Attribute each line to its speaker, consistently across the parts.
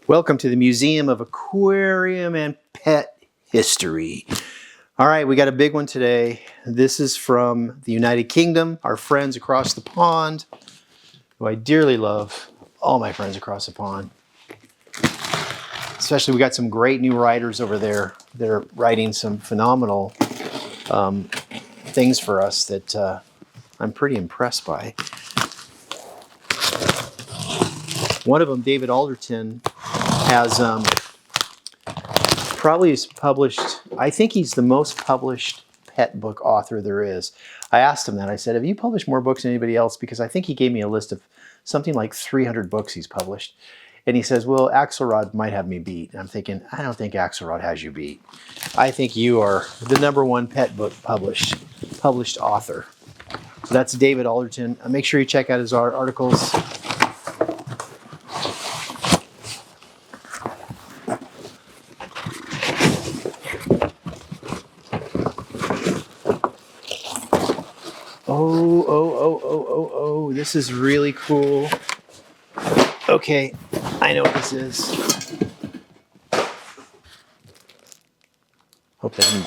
Speaker 1: Welcome to the Museum of Aquarium and Pet History. All right, we got a big one today. This is from the United Kingdom, our friends across the pond, who I dearly love, all my friends across the pond. Especially we got some great new writers over there. They're writing some phenomenal things for us that I'm pretty impressed by. One of them, David Alderton, has probably published, I think he's the most published pet book author there is. I asked him that. I said, have you published more books than anybody else? Because I think he gave me a list of something like 300 books he's published. And he says, well, Axelrod might have me beat. And I'm thinking, I don't think Axelrod has you beat. I think you are the #1 pet book published author. So that's David Alderton. Make sure you check out his articles. Oh, this is really cool. Okay, I know what this is. Hope that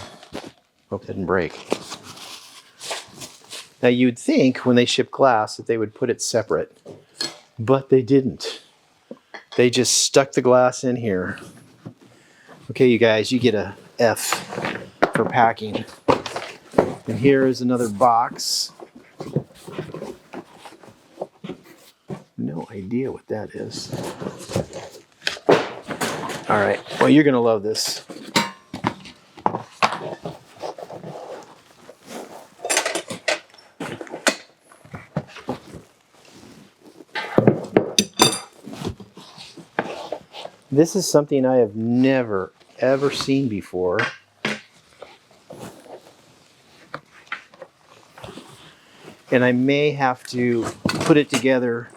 Speaker 1: didn't break. Now you'd think when they ship glass that they would put it separate, but they didn't. They just stuck the glass in here. Okay, you guys, you get a F for packing. And here is another box. No idea what that is. All right, well, you're gonna love this. This is something I have never, ever seen before. And I may have to put it together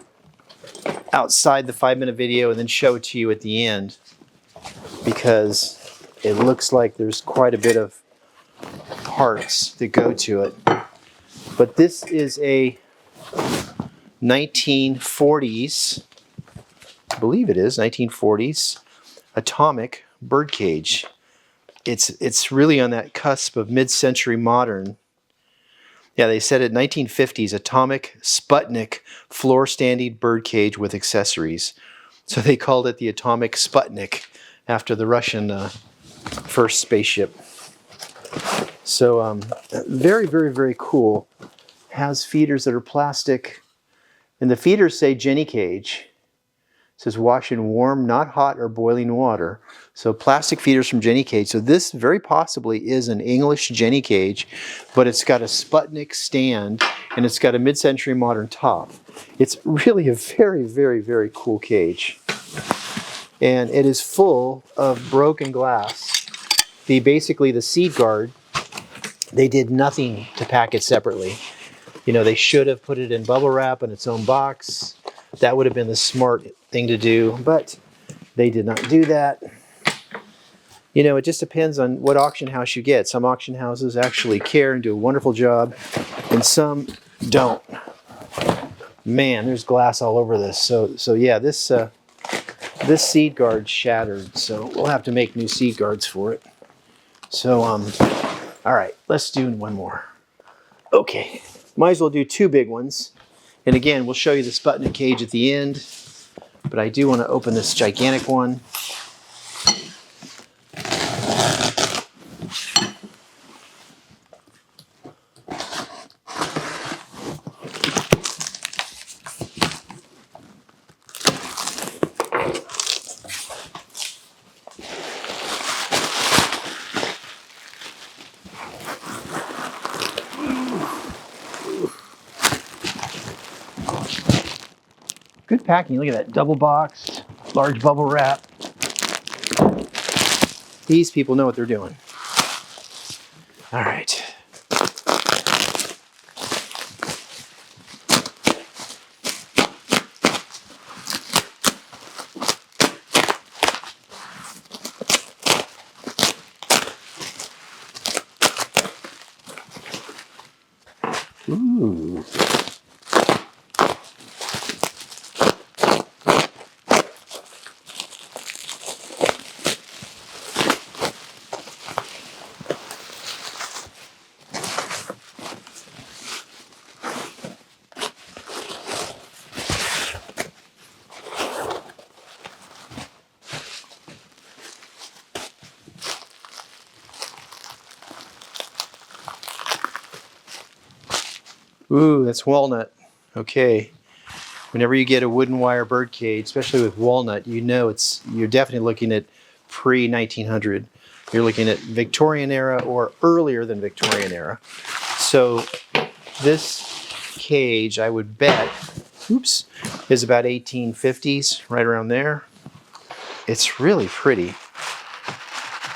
Speaker 1: outside the 5-minute video and then show it to you at the end, because it looks like there's quite a bit of parts that go to it. But this is a 1940s, I believe it is, 1940s Atomic Birdcage. It's really on that cusp of mid-century modern. Yeah, they said it 1950s Atomic Sputnik floor-standing birdcage with accessories. So they called it the Atomic Sputnik after the Russian first spaceship. So very, very, very cool. Has feeders that are plastic. And the feeders say Jenny cage. It says wash in warm, not hot or boiling water. So plastic feeders from Jenny cage. So this very possibly is an English Jenny cage, but it's got a Sputnik stand and it's got a mid-century modern top. It's really a very, very, very cool cage. And it is full of broken glass. Basically the seed guard, they did nothing to pack it separately. You know, they should have put it in bubble wrap in its own box. That would have been the smart thing to do, but they did not do that. You know, it just depends on what auction house you get. Some auction houses actually care and do a wonderful job, and some don't. Man, there's glass all over this. So yeah, this seed guard shattered, so we'll have to make new seed guards for it. So all right, let's do one more. Okay, might as well do 2 big ones. And again, we'll show you the Sputnik cage at the end, but I do want to open this gigantic one. Good packing. Look at that, double boxed, large bubble wrap. These people know what they're doing. All right. Ooh. Ooh, that's walnut. Okay. Whenever you get a wooden wire bird cage, especially with walnut, you know you're definitely looking at pre-1900. You're looking at Victorian era or earlier than Victorian era. So this cage, I would bet, oops, is about 1850s, right around there. It's really pretty.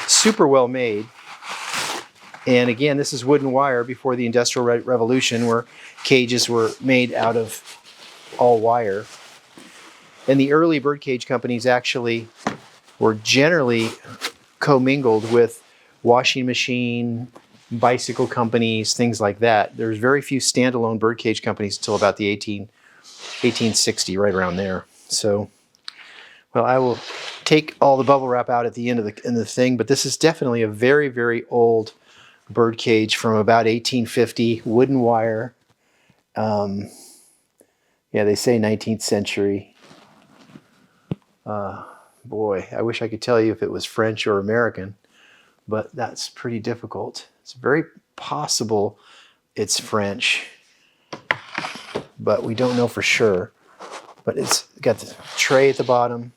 Speaker 1: Super well made. And again, this is wooden wire before the Industrial Revolution, where cages were made out of all wire. And the early birdcage companies actually were generally commingled with washing machine, bicycle companies, things like that. There's very few standalone birdcage companies until about the 1860, right around there. So, well, I will take all the bubble wrap out at the end of the thing, but this is definitely a very, very old birdcage from about 1850, wooden wire. Yeah, they say 19th century. Boy, I wish I could tell you if it was French or American, but that's pretty difficult. It's very possible it's French, but we don't know for sure. But it's got the tray at the bottom.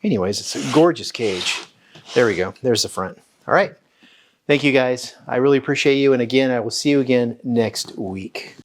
Speaker 1: Anyways, it's a gorgeous cage. There we go. There's the front. All right. Thank you, guys. I really appreciate you. And again, I will see you again next week.